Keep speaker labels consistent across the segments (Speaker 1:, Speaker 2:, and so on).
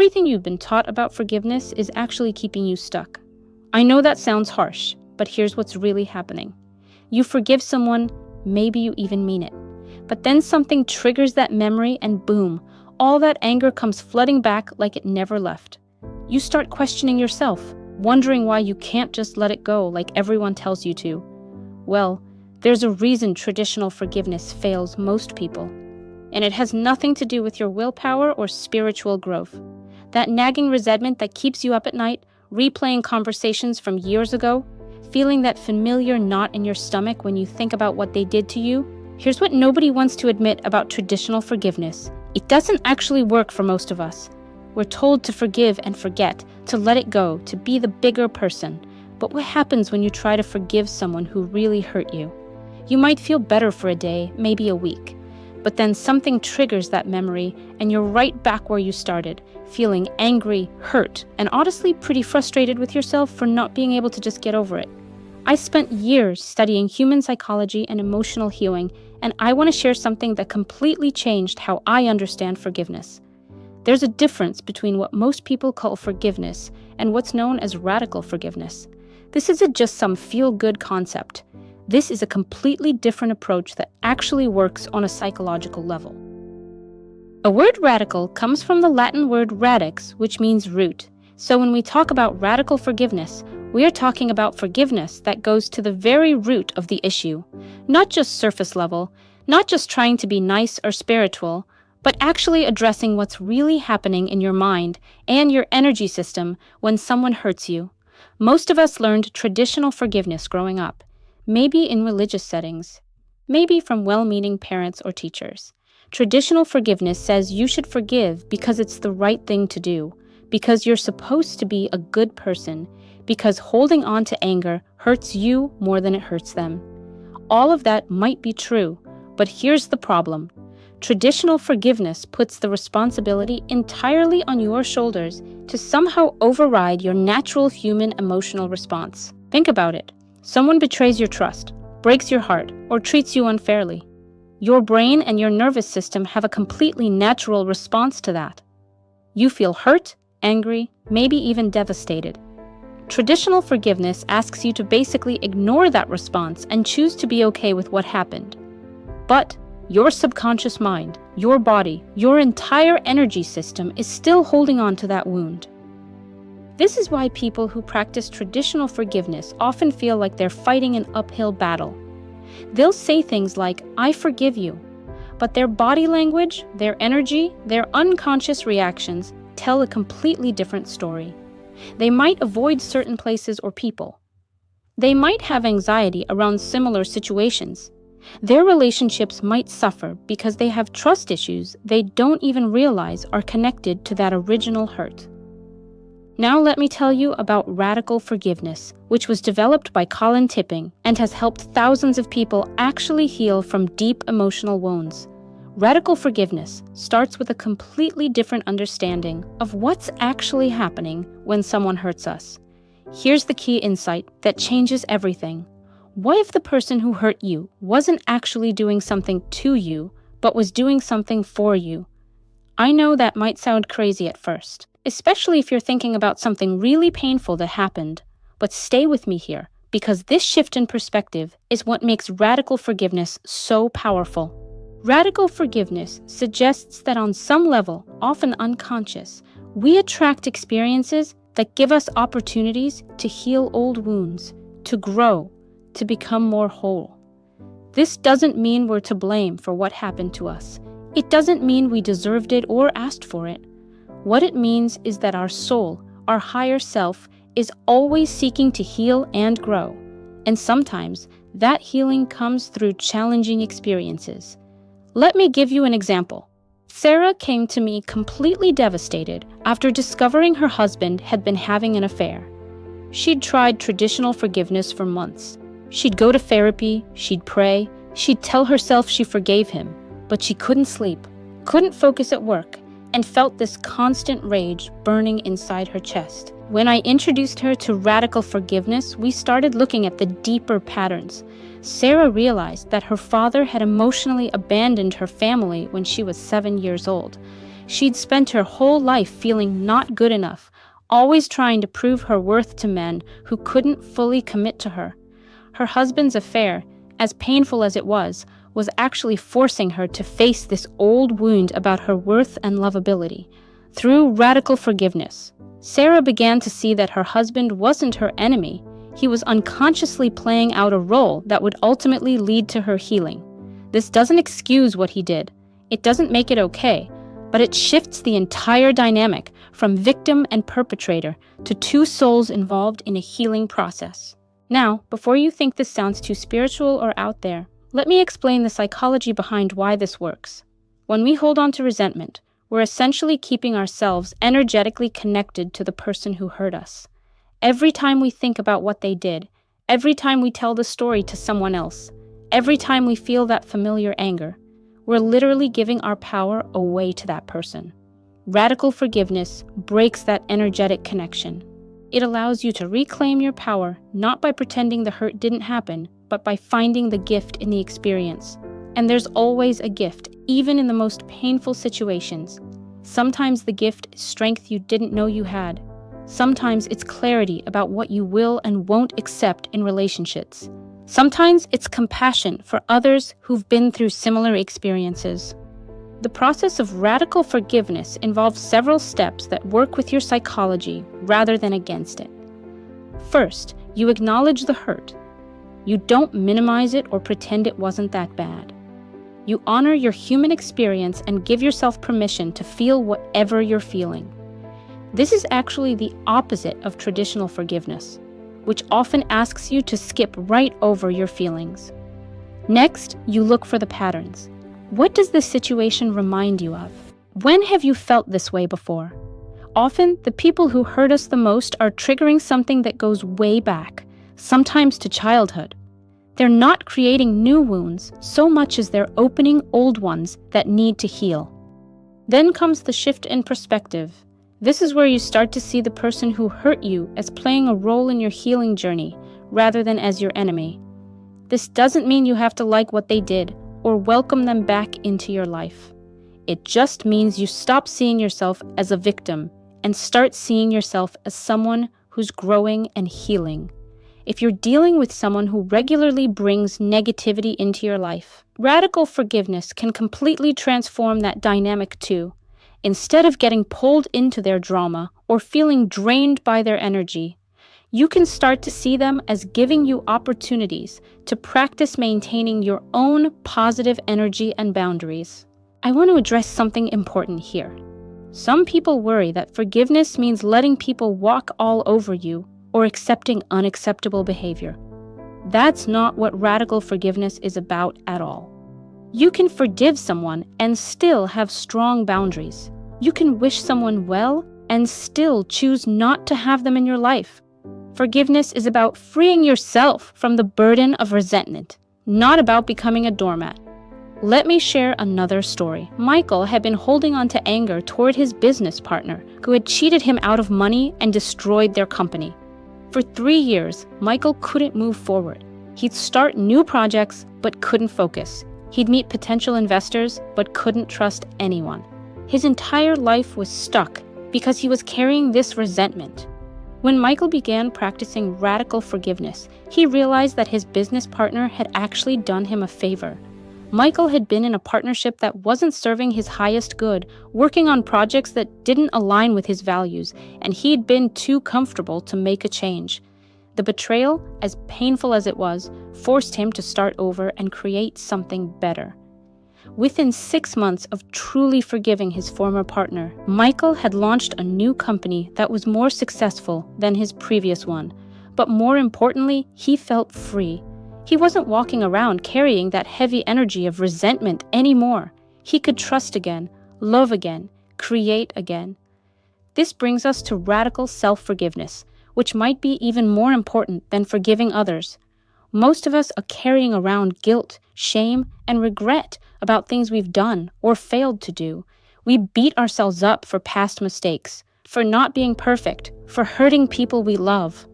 Speaker 1: Everything you've been taught about forgiveness is actually keeping you stuck. I know that sounds harsh, but here's what's really happening. You forgive someone, maybe you even mean it. But then something triggers that memory and boom, all that anger comes flooding back like it never left. You start questioning yourself, wondering why you can't just let it go like everyone tells you to. Well, there's a reason traditional forgiveness fails most people. And it has nothing to do with your willpower or spiritual growth. That nagging resentment that keeps you up at night, replaying conversations from years ago, feeling that familiar knot in your stomach when you think about what they did to you. Here's what nobody wants to admit about traditional forgiveness. It doesn't actually work for most of us. We're told to forgive and forget, to let it go, to be the bigger person. But what happens when you try to forgive someone who really hurt you? You might feel better for a day, maybe a week. But then something triggers that memory, and you're right back where you started, feeling angry, hurt, and honestly pretty frustrated with yourself for not being able to just get over it. I spent years studying human psychology and emotional healing, and I want to share something that completely changed how I understand forgiveness. There's a difference between what most people call forgiveness and what's known as radical forgiveness. This isn't just some feel-good concept. This is a completely different approach that actually works on a psychological level. A word radical comes from the Latin word radix, which means root. So when we talk about radical forgiveness, we are talking about forgiveness that goes to the very root of the issue, not just surface level, not just trying to be nice or spiritual, but actually addressing what's really happening in your mind and your energy system when someone hurts you. Most of us learned traditional forgiveness growing up. Maybe in religious settings, maybe from well-meaning parents or teachers. Traditional forgiveness says you should forgive because it's the right thing to do, because you're supposed to be a good person, because holding on to anger hurts you more than it hurts them. All of that might be true, but here's the problem. Traditional forgiveness puts the responsibility entirely on your shoulders to somehow override your natural human emotional response. Think about it. Someone betrays your trust, breaks your heart, or treats you unfairly. Your brain and your nervous system have a completely natural response to that. You feel hurt, angry, maybe even devastated. Traditional forgiveness asks you to basically ignore that response and choose to be okay with what happened. But your subconscious mind, your body, your entire energy system is still holding on to that wound. This is why people who practice traditional forgiveness often feel like they're fighting an uphill battle. They'll say things like, "I forgive you," but their body language, their energy, their unconscious reactions tell a completely different story. They might avoid certain places or people. They might have anxiety around similar situations. Their relationships might suffer because they have trust issues they don't even realize are connected to that original hurt. Now let me tell you about radical forgiveness, which was developed by Colin Tipping and has helped thousands of people actually heal from deep emotional wounds. Radical forgiveness starts with a completely different understanding of what's actually happening when someone hurts us. Here's the key insight that changes everything. What if the person who hurt you wasn't actually doing something to you, but was doing something for you? I know that might sound crazy at first, especially if you're thinking about something really painful that happened. But stay with me here, because this shift in perspective is what makes radical forgiveness so powerful. Radical forgiveness suggests that on some level, often unconscious, we attract experiences that give us opportunities to heal old wounds, to grow, to become more whole. This doesn't mean we're to blame for what happened to us. It doesn't mean we deserved it or asked for it. What it means is that our soul, our higher self, is always seeking to heal and grow. And sometimes that healing comes through challenging experiences. Let me give you an example. Sarah came to me completely devastated after discovering her husband had been having an affair. She'd tried traditional forgiveness for months. She'd go to therapy, she'd pray, she'd tell herself she forgave him, but she couldn't sleep, couldn't focus at work, and felt this constant rage burning inside her chest. When I introduced her to radical forgiveness, we started looking at the deeper patterns. Sarah realized that her father had emotionally abandoned her family when she was 7 years old. She'd spent her whole life feeling not good enough, always trying to prove her worth to men who couldn't fully commit to her. Her husband's affair, as painful as it was actually forcing her to face this old wound about her worth and lovability. Through radical forgiveness, Sarah began to see that her husband wasn't her enemy. He was unconsciously playing out a role that would ultimately lead to her healing. This doesn't excuse what he did. It doesn't make it okay, but it shifts the entire dynamic from victim and perpetrator to two souls involved in a healing process. Now, before you think this sounds too spiritual or out there, let me explain the psychology behind why this works. When we hold on to resentment, we're essentially keeping ourselves energetically connected to the person who hurt us. Every time we think about what they did, every time we tell the story to someone else, every time we feel that familiar anger, we're literally giving our power away to that person. Radical forgiveness breaks that energetic connection. It allows you to reclaim your power, not by pretending the hurt didn't happen, but by finding the gift in the experience. And there's always a gift, even in the most painful situations. Sometimes the gift is strength you didn't know you had. Sometimes it's clarity about what you will and won't accept in relationships. Sometimes it's compassion for others who've been through similar experiences. The process of radical forgiveness involves several steps that work with your psychology rather than against it. First, you acknowledge the hurt. You don't minimize it or pretend it wasn't that bad. You honor your human experience and give yourself permission to feel whatever you're feeling. This is actually the opposite of traditional forgiveness, which often asks you to skip right over your feelings. Next, you look for the patterns. What does this situation remind you of? When have you felt this way before? Often, the people who hurt us the most are triggering something that goes way back, sometimes to childhood. They're not creating new wounds so much as they're opening old ones that need to heal. Then comes the shift in perspective. This is where you start to see the person who hurt you as playing a role in your healing journey rather than as your enemy. This doesn't mean you have to like what they did or welcome them back into your life. It just means you stop seeing yourself as a victim and start seeing yourself as someone who's growing and healing. If you're dealing with someone who regularly brings negativity into your life, radical forgiveness can completely transform that dynamic too. Instead of getting pulled into their drama or feeling drained by their energy, you can start to see them as giving you opportunities to practice maintaining your own positive energy and boundaries. I want to address something important here. Some people worry that forgiveness means letting people walk all over you or accepting unacceptable behavior. That's not what radical forgiveness is about at all. You can forgive someone and still have strong boundaries. You can wish someone well and still choose not to have them in your life. Forgiveness is about freeing yourself from the burden of resentment, not about becoming a doormat. Let me share another story. Michael had been holding on to anger toward his business partner, who had cheated him out of money and destroyed their company. For 3 years, Michael couldn't move forward. He'd start new projects, but couldn't focus. He'd meet potential investors, but couldn't trust anyone. His entire life was stuck because he was carrying this resentment. When Michael began practicing radical forgiveness, he realized that his business partner had actually done him a favor. Michael had been in a partnership that wasn't serving his highest good, working on projects that didn't align with his values, and he'd been too comfortable to make a change. The betrayal, as painful as it was, forced him to start over and create something better. Within 6 months of truly forgiving his former partner, Michael had launched a new company that was more successful than his previous one. But more importantly, he felt free. He wasn't walking around carrying that heavy energy of resentment anymore. He could trust again, love again, create again. This brings us to radical self-forgiveness, which might be even more important than forgiving others. Most of us are carrying around guilt, shame, and regret about things we've done or failed to do. We beat ourselves up for past mistakes, for not being perfect, for hurting people we love.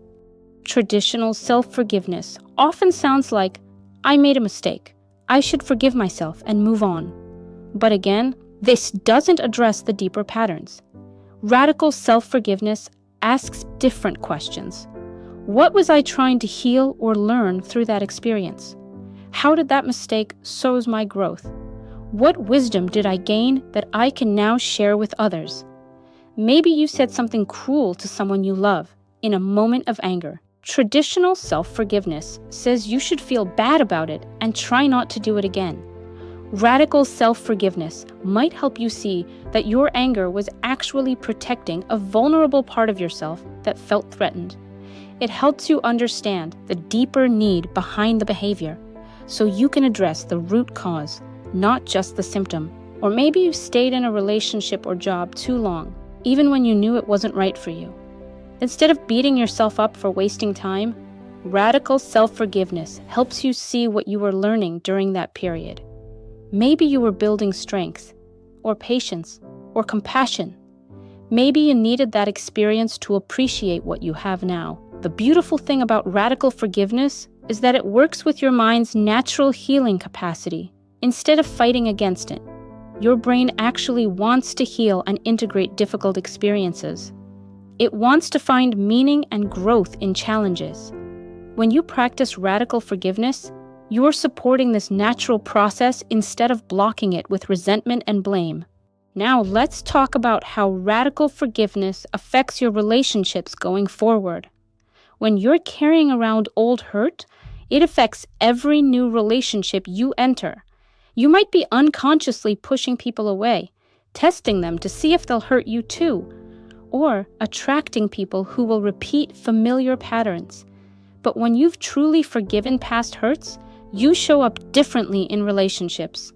Speaker 1: Traditional self-forgiveness often sounds like, I made a mistake. I should forgive myself and move on. But again, This doesn't address the deeper patterns. Radical self-forgiveness asks different questions. What was I trying to heal or learn through that experience? How did that mistake sow my growth? What wisdom did I gain that I can now share with others? Maybe you said something cruel to someone you love in a moment of anger. Traditional self-forgiveness says you should feel bad about it and try not to do it again. Radical self-forgiveness might help you see that your anger was actually protecting a vulnerable part of yourself that felt threatened. It helps you understand the deeper need behind the behavior, so you can address the root cause, not just the symptom. Or maybe you stayed in a relationship or job too long, even when you knew it wasn't right for you. Instead of beating yourself up for wasting time, radical self-forgiveness helps you see what you were learning during that period. Maybe you were building strength, or patience, or compassion. Maybe you needed that experience to appreciate what you have now. The beautiful thing about radical forgiveness is that it works with your mind's natural healing capacity instead of fighting against it. Your brain actually wants to heal and integrate difficult experiences. It wants to find meaning and growth in challenges. When you practice radical forgiveness, you're supporting this natural process instead of blocking it with resentment and blame. Now let's talk about how radical forgiveness affects your relationships going forward. When you're carrying around old hurt, it affects every new relationship you enter. You might be unconsciously pushing people away, testing them to see if they'll hurt you too, or attracting people who will repeat familiar patterns. But when you've truly forgiven past hurts, you show up differently in relationships.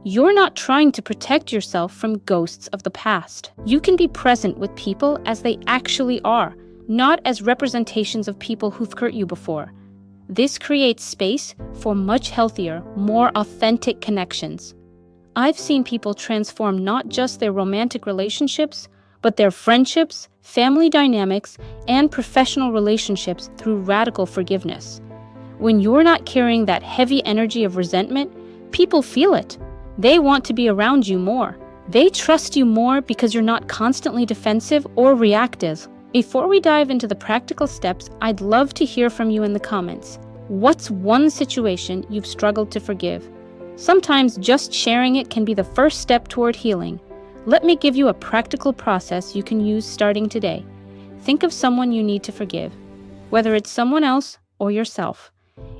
Speaker 1: You're not trying to protect yourself from ghosts of the past. You can be present with people as they actually are, not as representations of people who've hurt you before. This creates space for much healthier, more authentic connections. I've seen people transform not just their romantic relationships, but their friendships, family dynamics, and professional relationships through radical forgiveness. When you're not carrying that heavy energy of resentment, people feel it. They want to be around you more. They trust you more because you're not constantly defensive or reactive. Before we dive into the practical steps, I'd love to hear from you in the comments. What's one situation you've struggled to forgive? Sometimes just sharing it can be the first step toward healing. Let me give you a practical process you can use starting today. Think of someone you need to forgive, whether it's someone else or yourself.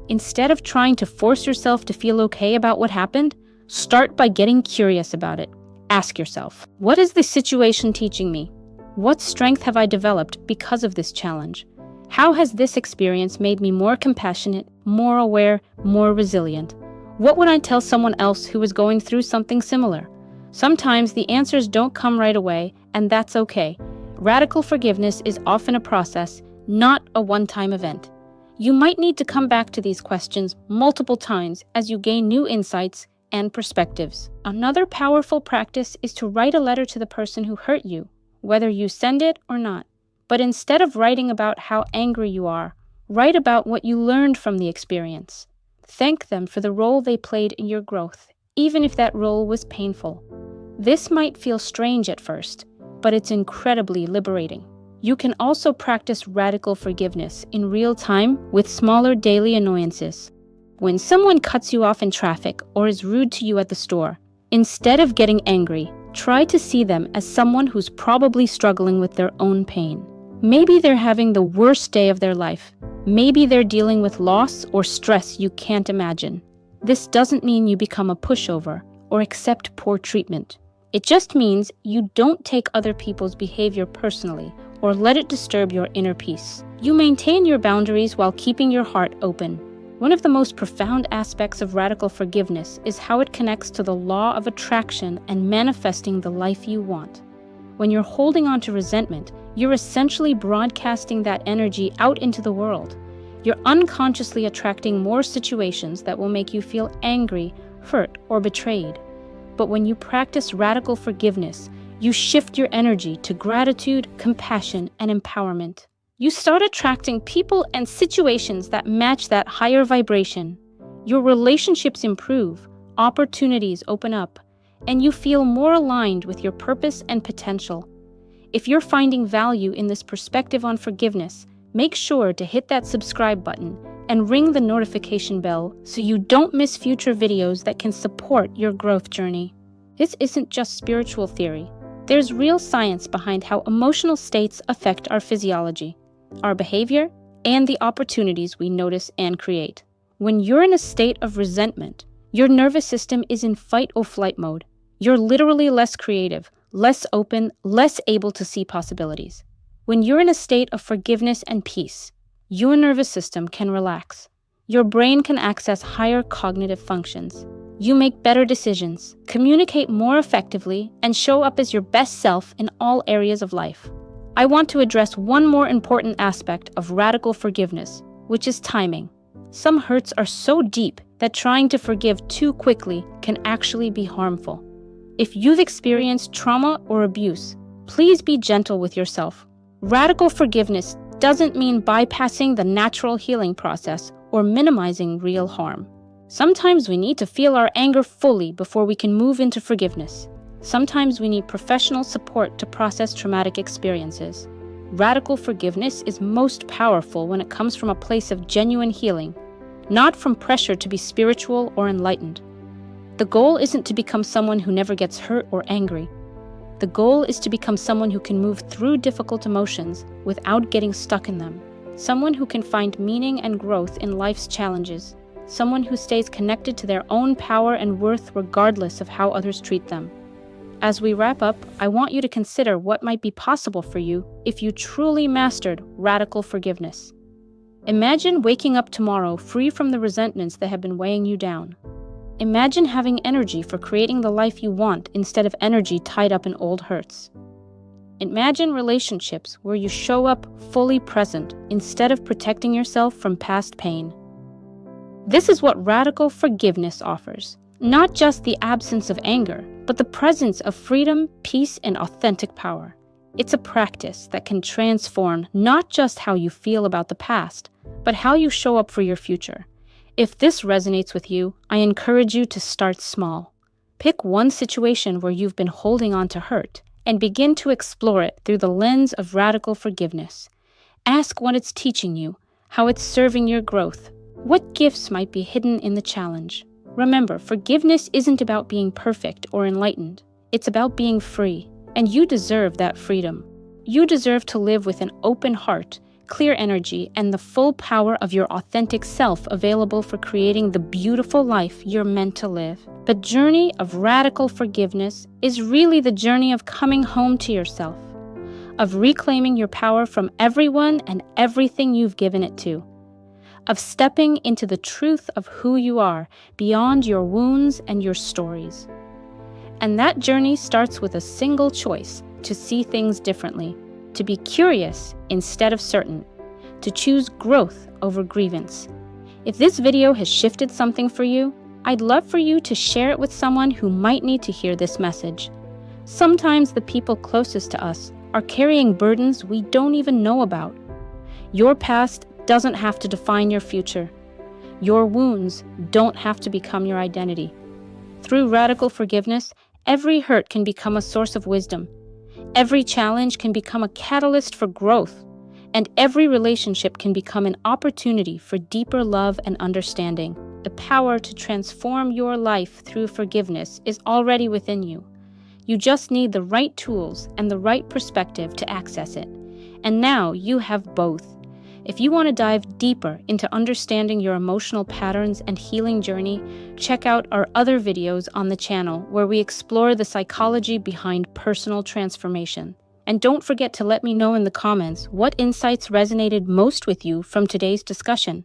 Speaker 1: Instead of trying to force yourself to feel okay about what happened, start by getting curious about it. Ask yourself, what is this situation teaching me? What strength have I developed because of this challenge? How has this experience made me more compassionate, more aware, more resilient? What would I tell someone else who is going through something similar? Sometimes the answers don't come right away, and that's okay. Radical forgiveness is often a process, not a one-time event. You might need to come back to these questions multiple times as you gain new insights and perspectives. Another powerful practice is to write a letter to the person who hurt you, whether you send it or not. But instead of writing about how angry you are, write about what you learned from the experience. Thank them for the role they played in your growth, even if that role was painful. This might feel strange at first, but it's incredibly liberating. You can also practice radical forgiveness in real time with smaller daily annoyances. When someone cuts you off in traffic or is rude to you at the store, instead of getting angry, try to see them as someone who's probably struggling with their own pain. Maybe they're having the worst day of their life. Maybe they're dealing with loss or stress you can't imagine. This doesn't mean you become a pushover or accept poor treatment. It just means you don't take other people's behavior personally or let it disturb your inner peace. You maintain your boundaries while keeping your heart open. One of the most profound aspects of radical forgiveness is how it connects to the law of attraction and manifesting the life you want. When you're holding on to resentment, you're essentially broadcasting that energy out into the world. You're unconsciously attracting more situations that will make you feel angry, hurt, or betrayed. But when you practice radical forgiveness, you shift your energy to gratitude, compassion, and empowerment. You start attracting people and situations that match that higher vibration. Your relationships improve, opportunities open up, and you feel more aligned with your purpose and potential. If you're finding value in this perspective on forgiveness, make sure to hit that subscribe button and ring the notification bell so you don't miss future videos that can support your growth journey. This isn't just spiritual theory. There's real science behind how emotional states affect our physiology, our behavior, and the opportunities we notice and create. When you're in a state of resentment, your nervous system is in fight or flight mode. You're literally less creative, less open, less able to see possibilities. When you're in a state of forgiveness and peace, your nervous system can relax. Your brain can access higher cognitive functions. You make better decisions, communicate more effectively, and show up as your best self in all areas of life. I want to address one more important aspect of radical forgiveness, which is timing. Some hurts are so deep that trying to forgive too quickly can actually be harmful. If you've experienced trauma or abuse, please be gentle with yourself. Radical forgiveness doesn't mean bypassing the natural healing process or minimizing real harm. Sometimes we need to feel our anger fully before we can move into forgiveness. Sometimes we need professional support to process traumatic experiences. Radical forgiveness is most powerful when it comes from a place of genuine healing, not from pressure to be spiritual or enlightened. The goal isn't to become someone who never gets hurt or angry. The goal is to become someone who can move through difficult emotions without getting stuck in them. Someone who can find meaning and growth in life's challenges. Someone who stays connected to their own power and worth regardless of how others treat them. As we wrap up, I want you to consider what might be possible for you if you truly mastered radical forgiveness. Imagine waking up tomorrow free from the resentments that have been weighing you down. Imagine having energy for creating the life you want instead of energy tied up in old hurts. Imagine relationships where you show up fully present instead of protecting yourself from past pain. This is what radical forgiveness offers. Not just the absence of anger, but the presence of freedom, peace, and authentic power. It's a practice that can transform not just how you feel about the past, but how you show up for your future. If this resonates with you, I encourage you to start small. Pick one situation where you've been holding on to hurt and begin to explore it through the lens of radical forgiveness. Ask what it's teaching you, how it's serving your growth. What gifts might be hidden in the challenge? Remember, forgiveness isn't about being perfect or enlightened. It's about being free, and you deserve that freedom. You deserve to live with an open heart, clear energy, and the full power of your authentic self available for creating the beautiful life you're meant to live. The journey of radical forgiveness is really the journey of coming home to yourself, of reclaiming your power from everyone and everything you've given it to, of stepping into the truth of who you are beyond your wounds and your stories. And that journey starts with a single choice: to see things differently, to be curious instead of certain, to choose growth over grievance. If this video has shifted something for you, I'd love for you to share it with someone who might need to hear this message. Sometimes the people closest to us are carrying burdens we don't even know about. Your past doesn't have to define your future. Your wounds don't have to become your identity. Through radical forgiveness, every hurt can become a source of wisdom. Every challenge can become a catalyst for growth, and every relationship can become an opportunity for deeper love and understanding. The power to transform your life through forgiveness is already within you. You just need the right tools and the right perspective to access it. And now you have both. If you want to dive deeper into understanding your emotional patterns and healing journey, check out our other videos on the channel where we explore the psychology behind personal transformation. And don't forget to let me know in the comments what insights resonated most with you from today's discussion.